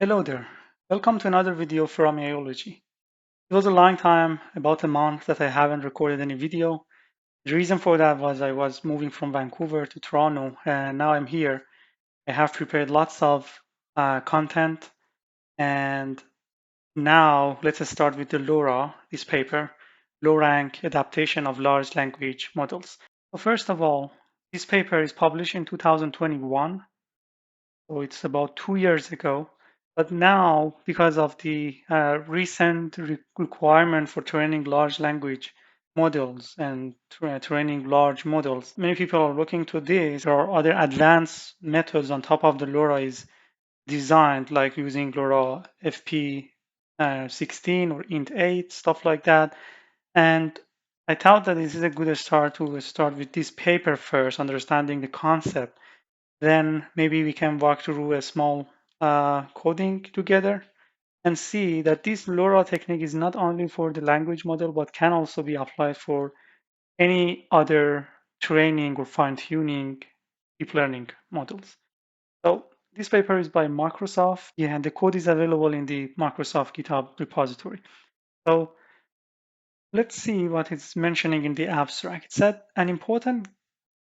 Hello there. Welcome to another video from Aology. It was a long time, about a month, that I haven't recorded any video. The reason for that was I was moving from Vancouver to Toronto, and now I'm here. I have prepared lots of content, and now let's start with the LoRA, this paper, Low Rank Adaptation of Large Language Models. So first of all, this paper is published in 2021, so it's about 2 years ago. But now, because of the recent requirement for training large language models and training large models, many people are looking to this. There are other advanced methods on top of the LoRa is designed, like using LoRa FP 16 or int 8, stuff like that. And I thought that this is a good start to start with this paper first, understanding the concept. Then maybe we can walk through a small coding together and see that this LoRa technique is not only for the language model, but can also be applied for any other training or fine-tuning deep learning models. So this paper is by Microsoft. Yeah, and the code is available in the Microsoft GitHub repository. So let's see what it's mentioning in the abstract. It said an important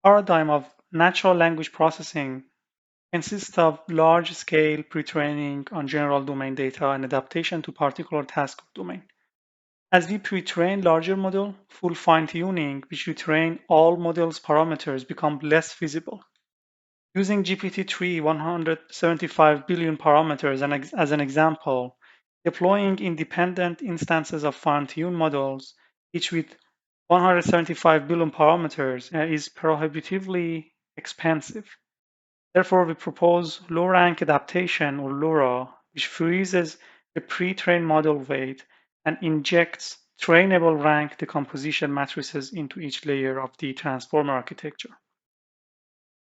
paradigm of natural language processing consists of large-scale pre-training on general domain data and adaptation to particular task domain. As we pre-train larger model, full fine-tuning, which we train all models' parameters, become less feasible. Using GPT-3 175 billion parameters as an example, deploying independent instances of fine-tuned models, each with 175 billion parameters, is prohibitively expensive. Therefore, we propose low-rank adaptation, or LoRA, which freezes the pre-trained model weight and injects trainable rank decomposition matrices into each layer of the transformer architecture,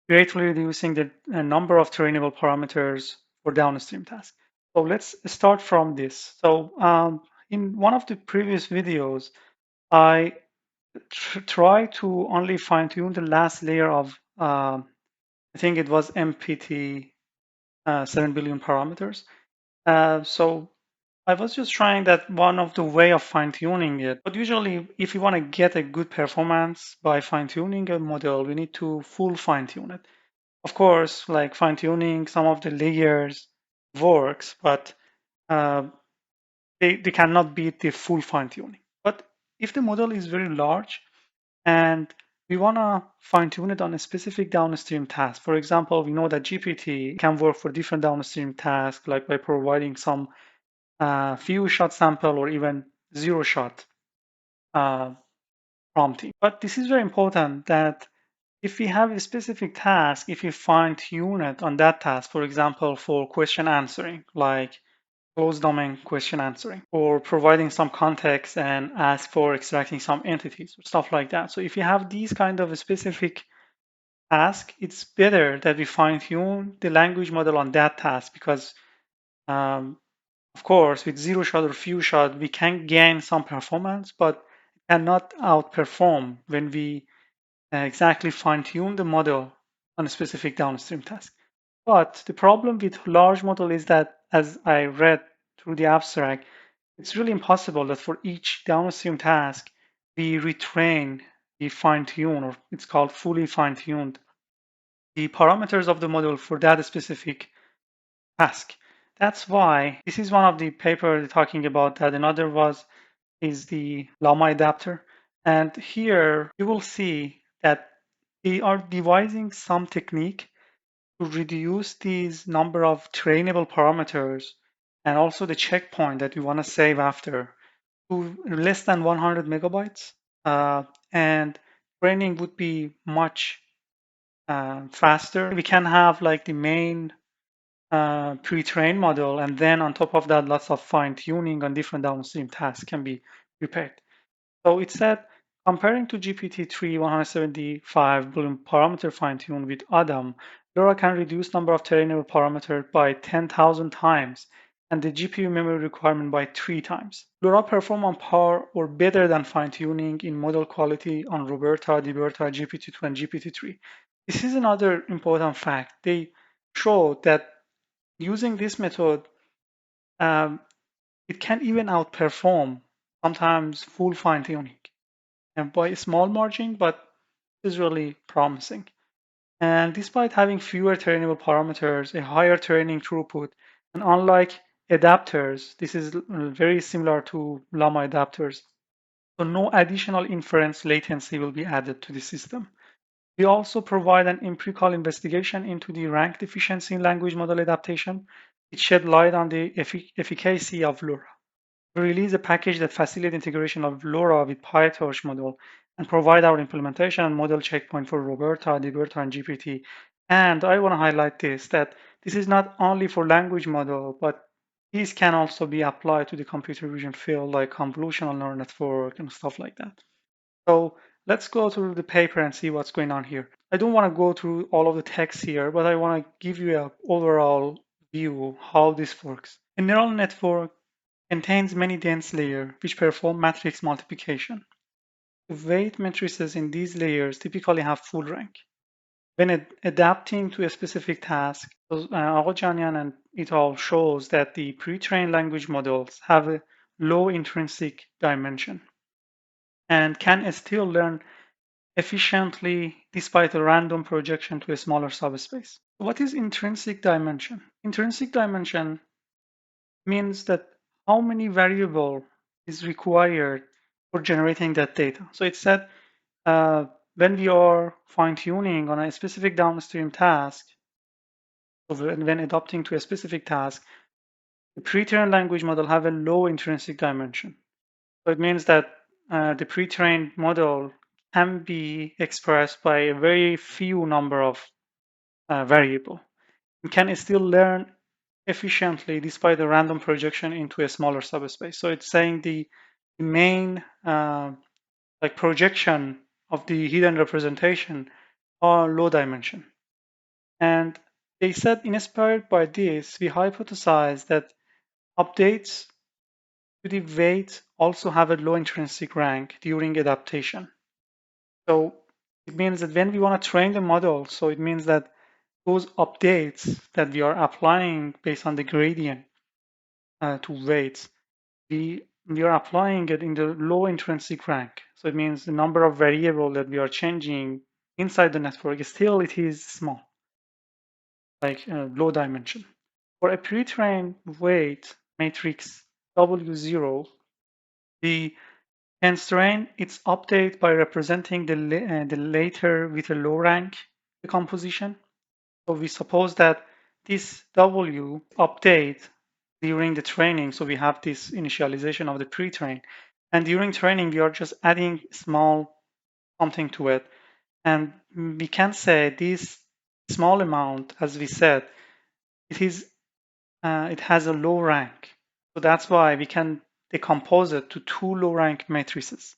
greatly reducing the number of trainable parameters for downstream tasks. So let's start from this. So in one of the previous videos, I try to only fine-tune the last layer of, I think it was MPT 7 billion parameters. So I was just trying that one of the way of fine-tuning it. But usually, if you want to get a good performance by fine-tuning a model, we need to full fine-tune it. Of course, like fine-tuning some of the layers works, but uh, they cannot beat the full fine-tuning. But if the model is very large and we want to fine tune it on a specific downstream task. For example, we know that GPT can work for different downstream tasks, like by providing some few shot sample or even zero shot uh, prompting. But this is very important that if we have a specific task, if we fine tune it on that task, for example, for question answering, like closed domain question answering, or providing some context and ask for extracting some entities or stuff like that. So if you have these kind of a specific task, it's better that we fine tune the language model on that task because, um, of course, with zero shot or few shot, we can gain some performance, but cannot outperform when we exactly fine tune the model on a specific downstream task. But the problem with large model is that, as I read through the abstract, it's really impossible that for each downstream task, we retrain, we fine tune, or it's called fully fine tuned, the parameters of the model for that specific task. That's why this is one of the paper talking about that. Another is the llama adapter. And here you will see that they are devising some technique to reduce these number of trainable parameters and also the checkpoint that we want to save after to less than 100 megabytes. And training would be much faster. We can have like the main pre-trained model, and then on top of that, lots of fine tuning on different downstream tasks can be prepared. So it said comparing to GPT-3 175 billion parameter fine-tune with Adam, LoRa can reduce number of trainable parameter by 10,000 times and the GPU memory requirement by 3 times. LoRa perform on par or better than fine-tuning in model quality on Roberta, Diberta, GPT-2, and GPT-3. This is another important fact. They showed that using this method, Um, it can even outperform sometimes full fine-tuning, and by a small margin, but is really promising. And despite having fewer trainable parameters, a higher training throughput, and unlike adapters, this is very similar to llama adapters. So no additional inference latency will be added to the system. We also provide an empirical investigation into the rank deficiency in language model adaptation. It shed light on the efficacy of LoRA. We release a package that facilitates integration of LoRA with PyTorch model and provide our implementation and model checkpoint for Roberta, Liberta, and GPT. And I want to highlight this, that this is not only for language model, but these can also be applied to the computer vision field like convolutional neural network and stuff like that. So let's go through the paper and see what's going on here. I don't want to go through all of the text here, but I want to give you an overall view of how this works. A neural network contains many dense layers which perform matrix multiplication. The weight matrices in these layers typically have full rank. When adapting to a specific task, Agojanian and et al. Shows that the pre-trained language models have a low intrinsic dimension and can still learn efficiently despite a random projection to a smaller subspace. What is intrinsic dimension? Intrinsic dimension means that how many variable is required for generating that data. So it said when we are fine-tuning on a specific downstream task, or when adapting to a specific task, the pre-trained language model have a low intrinsic dimension. So it means that the pre-trained model can be expressed by a very few number of variable. It can still learn efficiently despite a random projection into a smaller subspace. So it's saying the main like projection of the hidden representation are low dimension. And they said inspired by this, we hypothesize that updates to the weight also have a low intrinsic rank during adaptation. So it means that when we want to train the model, so it means that those updates that we are applying based on the gradient to weights, we are applying it in the low intrinsic rank. So it means the number of variable that we are changing inside the network, still it is small, like low dimension. For a pre-trained weight matrix W0, the constraint its update by representing the later with a low rank decomposition. So we suppose that this W update during the training, so we have this initialization of the pre-train, and during training we are just adding small something to it, and we can say this small amount, as we said, it has a low rank, so that's why we can decompose it to two low rank matrices,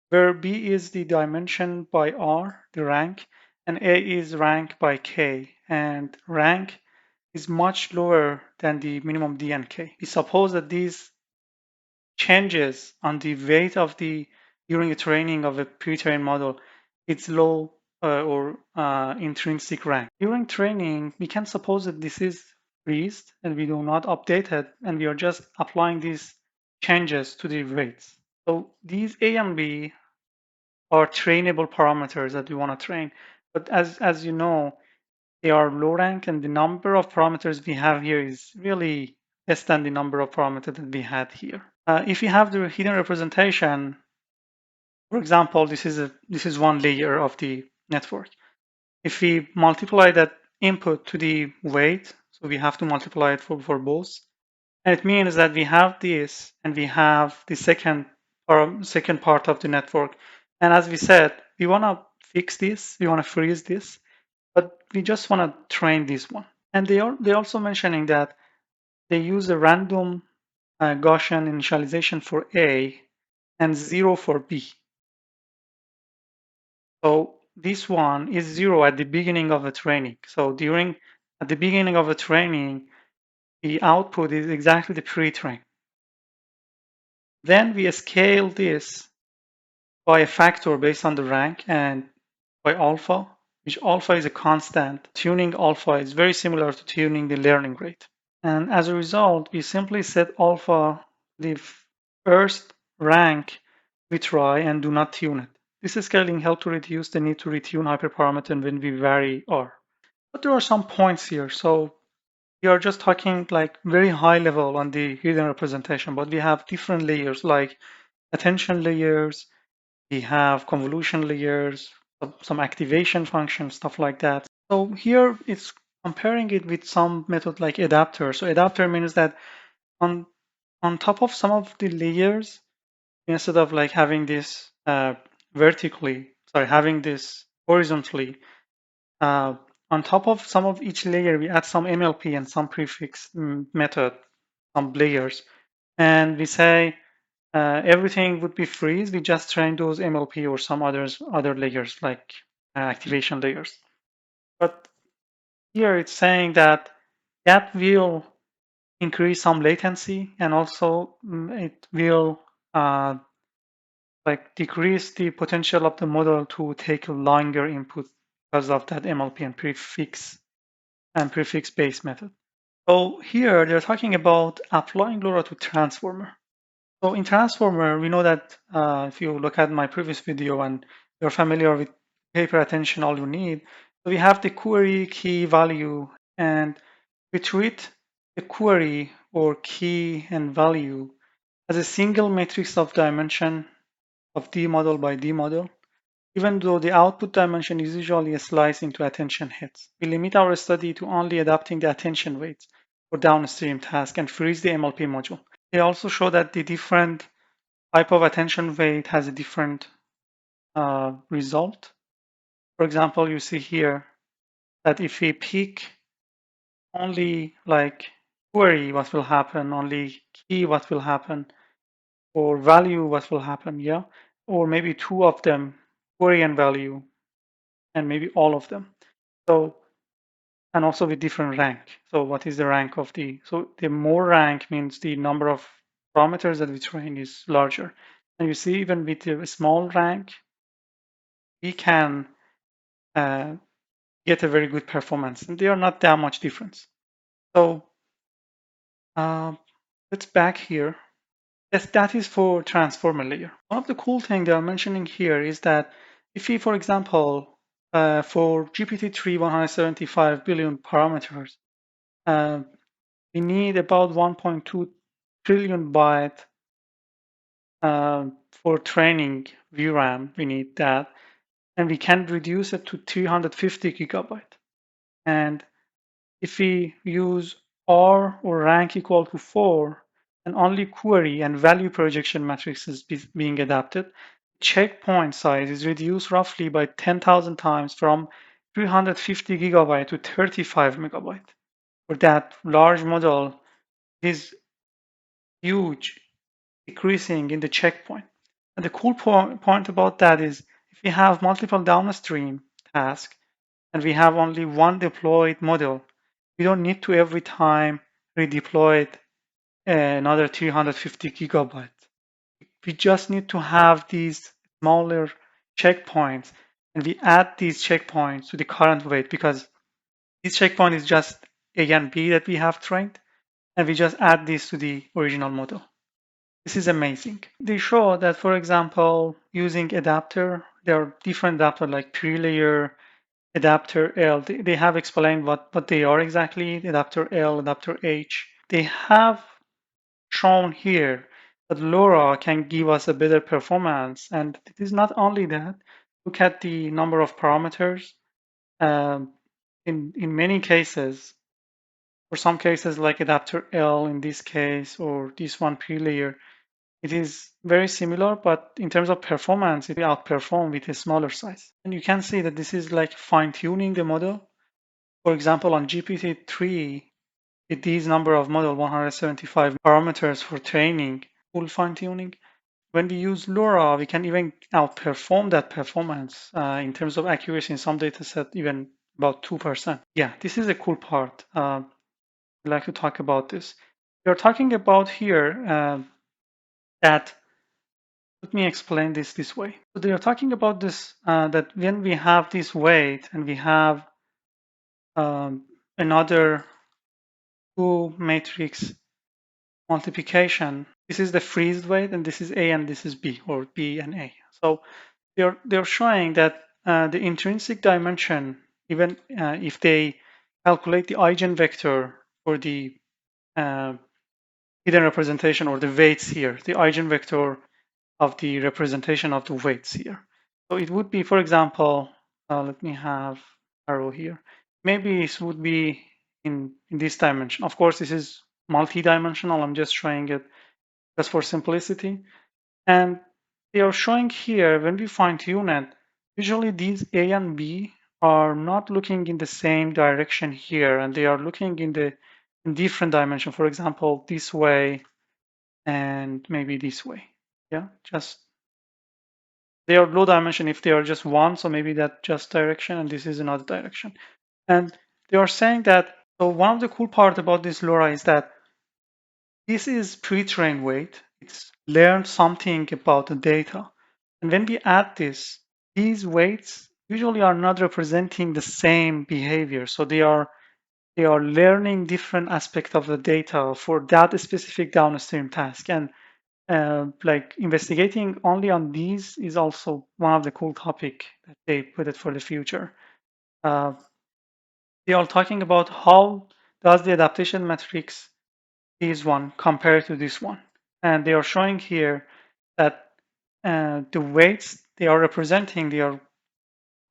where B is the dimension by R, the rank, and A is rank by K, and rank is much lower than the minimum D and K. We suppose that these changes on the weight of the during the training of a pre-trained model, it's low or intrinsic rank. During training, we can suppose that this is freezed and we do not update it, and we are just applying these changes to the weights. So these A and B are trainable parameters that we want to train. But as you know, they are low rank, and the number of parameters we have here is really less than the number of parameters that we had here. If you have the hidden representation, for example, this is one layer of the network. If we multiply that input to the weight, so we have to multiply it for both, and it means that we have this and we have the second part of the network. And as we said, we want to fix this, we want to freeze this, but we just want to train this one. And they're also mentioning that they use a random Gaussian initialization for A and 0 for B. So this one is 0 at the beginning of the training. So at the beginning of the training, the output is exactly the pre-train. Then we scale this by a factor based on the rank and by alpha, which alpha is a constant. Tuning alpha is very similar to tuning the learning rate. And as a result, we simply set alpha the first rank we try and do not tune it. This scaling helps to reduce the need to retune hyperparameter when we vary R. But there are some points here. So we are just talking like very high level on the hidden representation, but we have different layers like attention layers, we have convolution layers, some activation functions, stuff like that. So here it's comparing it with some method like adapter. So adapter means that on on top of some of the layers, instead of like having this having this horizontally, uh, on top of some of each layer, we add some MLP and some prefix method, some layers, and we say everything would be freeze. We just train those MLP or some other layers like activation layers. But here it's saying that that will increase some latency and also it will like decrease the potential of the model to take longer input because of that MLP and prefix based method. So here they're talking about applying LoRA to transformer. So in transformer, we know that if you look at my previous video and you're familiar with pay attention all you need. So we have the query, key, value, and we treat the query or key and value as a single matrix of dimension of D model by D model, even though the output dimension is usually sliced into attention heads. We limit our study to only adapting the attention weights for downstream task and freeze the MLP module. They also show that the different type of attention weight has a different result. For example, you see here that if we pick only like query, what will happen, only key, what will happen, or value, what will happen, yeah? Or maybe two of them, query and value, and maybe all of them. So, and also with different rank. So what is the rank of so the more rank means the number of parameters that we train is larger. And you see even with a small rank, we can uh, get a very good performance. And they are not that much difference. So uh, let's back here. Yes, that is for transformer layer. One of the cool things they are mentioning here is that if we, for example, for GPT-3 175 billion parameters, uh, we need about 1.2 trillion byte for training VRAM. We need that. And we can reduce it to 350 gigabyte. And if we use R or rank equal to 4, and only query and value projection matrices being adapted, checkpoint size is reduced roughly by 10,000 times from 350 gigabyte to 35 megabyte. For that large model, it is huge decreasing in the checkpoint. And the cool point about that is if we have multiple downstream tasks and we have only one deployed model, we don't need to every time redeploy it another 350 gigabytes. We just need to have these smaller checkpoints and we add these checkpoints to the current weight because this checkpoint is just A and B that we have trained and we just add this to the original model. This is amazing. They show that, for example, using adapter, there are different adapters like pre-layer, adapter L. They have explained what they are exactly, adapter L, adapter H. They have shown here that LoRa can give us a better performance. And it is not only that, look at the number of parameters. Um, in many cases, for some cases like adapter L in this case, or this one pre-layer, it is very similar, but in terms of performance, it will outperform with a smaller size. And you can see that this is like fine-tuning the model. For example, on GPT-3, with these number of model 175 parameters for training, full fine-tuning. When we use LoRa, we can even outperform that performance in terms of accuracy in some data set, even about 2%. Yeah, this is a cool part. I'd like to talk about this. We're talking about here that let me explain this way. So they are talking about this, that when we have this weight and we have another two matrix multiplication. This is the freezed weight, and this is A and this is B, or B and A. So they're showing that the intrinsic dimension, even if they calculate the eigenvector for the uh, hidden representation or the weights here, the eigenvector of the representation of the weights here. So it would be, for example, let me have arrow here. Maybe this would be in this dimension. Of course, this is multi-dimensional. I'm just showing it just for simplicity. And they are showing here when we fine tune it, usually these A and B are not looking in the same direction here, and they are looking in different dimension. For example, this way and maybe this way. Yeah, just they are low dimension if they are just one, so maybe that just direction, and this is another direction. And they are saying that, so one of the cool part about this LoRa is that this is pre-trained weight. It's learned something about the data. And when we add this, these weights usually are not representing the same behavior. So they are learning different aspect of the data for that specific downstream task. And like investigating only on these is also one of the cool topic that they put it for the future. Uh, they are talking about how does the adaptation matrix this one compared to this one. And they are showing here that the weights they are representing, they are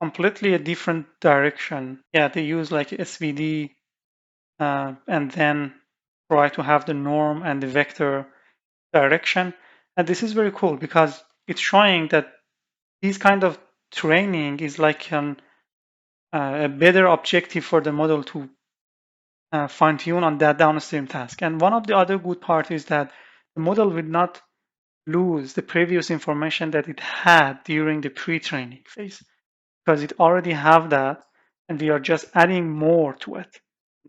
completely a different direction. Yeah, they use like SVD and then try to have the norm and the vector direction. And this is very cool because it's showing that this kind of training is like a better objective for the model to fine tune on that downstream task. And one of the other good part is that the model will not lose the previous information that it had during the pre-training phase because it already have that and we are just adding more to it.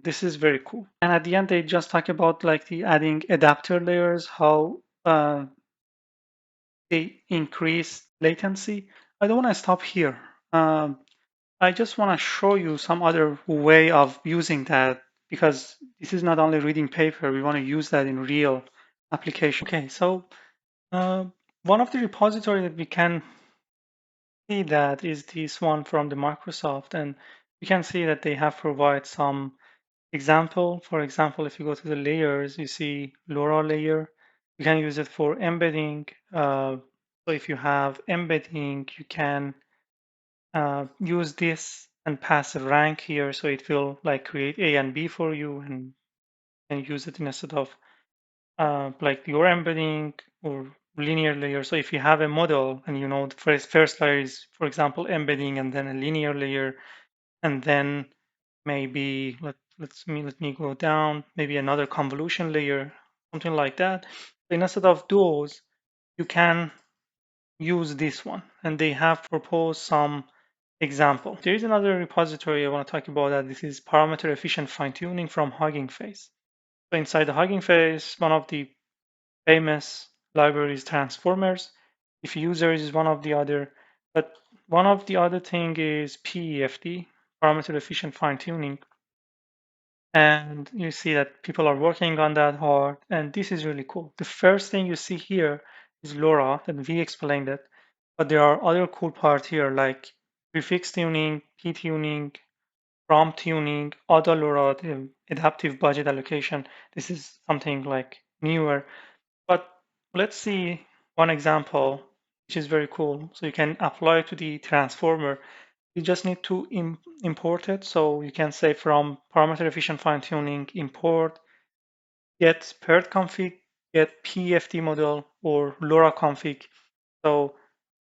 This is very cool. And at the end, they just talk about like the adding adapter layers, how they increase latency. I don't want to stop here. I just want to show you some other way of using that because this is not only reading paper, we want to use that in real application. Okay, so uh, one of the repository that we can see that is this one from the Microsoft, and we can see that they have provided some example. For example, if you go to the layers, you see LoRa layer. You can use it for embedding. So if you have embedding, you can use this and pass a rank here, so it will like create A and B for you, and use it instead of like your embedding or linear layer. So if you have a model and you know the first layer is, for example, embedding, and then a linear layer, and then maybe let me go down, maybe another convolution layer, something like that. So instead of those, you can use this one, and they have proposed some example. There is another repository I want to talk about that this is parameter efficient fine tuning from Hugging Face. So inside the Hugging Face, one of the famous libraries transformers. If users is one of the other, but one of the other thing is PEFD, parameter efficient fine tuning. And you see that people are working on that hard, and this is really cool. The first thing you see here is LoRa, and we explained it, but there are other cool parts here like prefix tuning, P tuning, prompt tuning, auto LoRa, the adaptive budget allocation. This is something like newer, but let's see one example, which is very cool. So you can apply it to the transformer. You just need to import it. So you can say from parameter efficient fine tuning, import, get paired config, get PFD model, or LoRa config. So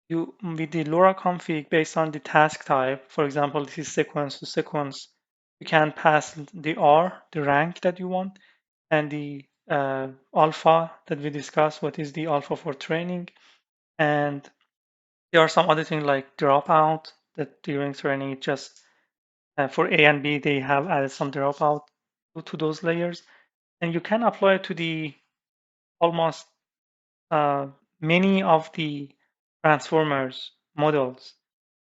you with the LoRa config based on the task type, for example, this is sequence to sequence, you can pass the R, the rank that you want, and the alpha that we discussed, what is the alpha for training. And there are some other things like dropout that during training, it just for A and B, they have added some dropout to those layers. And you can apply it to the almost uh, many of the transformers models.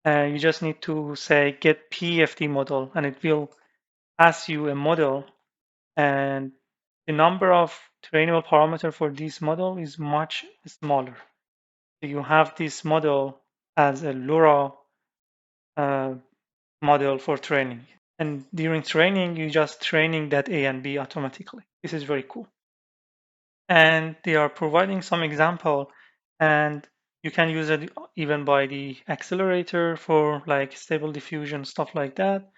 You just need to say get PFD model, and it will pass you a model And the number of trainable parameter for this model is much smaller. So you have this model as a LoRA uh, model for training. And during training, you just training that A and B automatically. This is very cool. And they are providing some example, and you can use it even by the accelerator for like stable diffusion, stuff like that.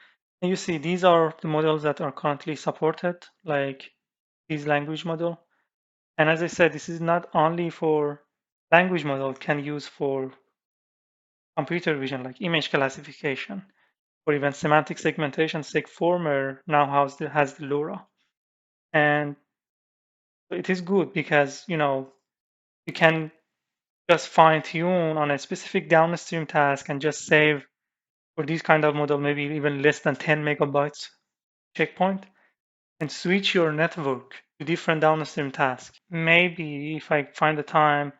And you see these are the models that are currently supported, like this language model. And as I said, this is not only for language model, can use for computer vision, like image classification, or even semantic segmentation. Segformer now has the LoRA. And it is good because, you can just fine tune on a specific downstream task and just save for this kind of model, maybe even less than 10 megabytes checkpoint, and switch your network to different downstream tasks. Maybe if I find the time,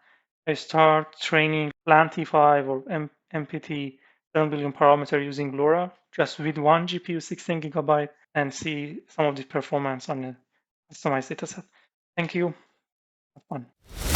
I start training PLAN-T5 or MPT 7 billion parameter using LoRA just with one GPU, 16 gigabyte, and see some of the performance on a customized dataset. Thank you. Have fun.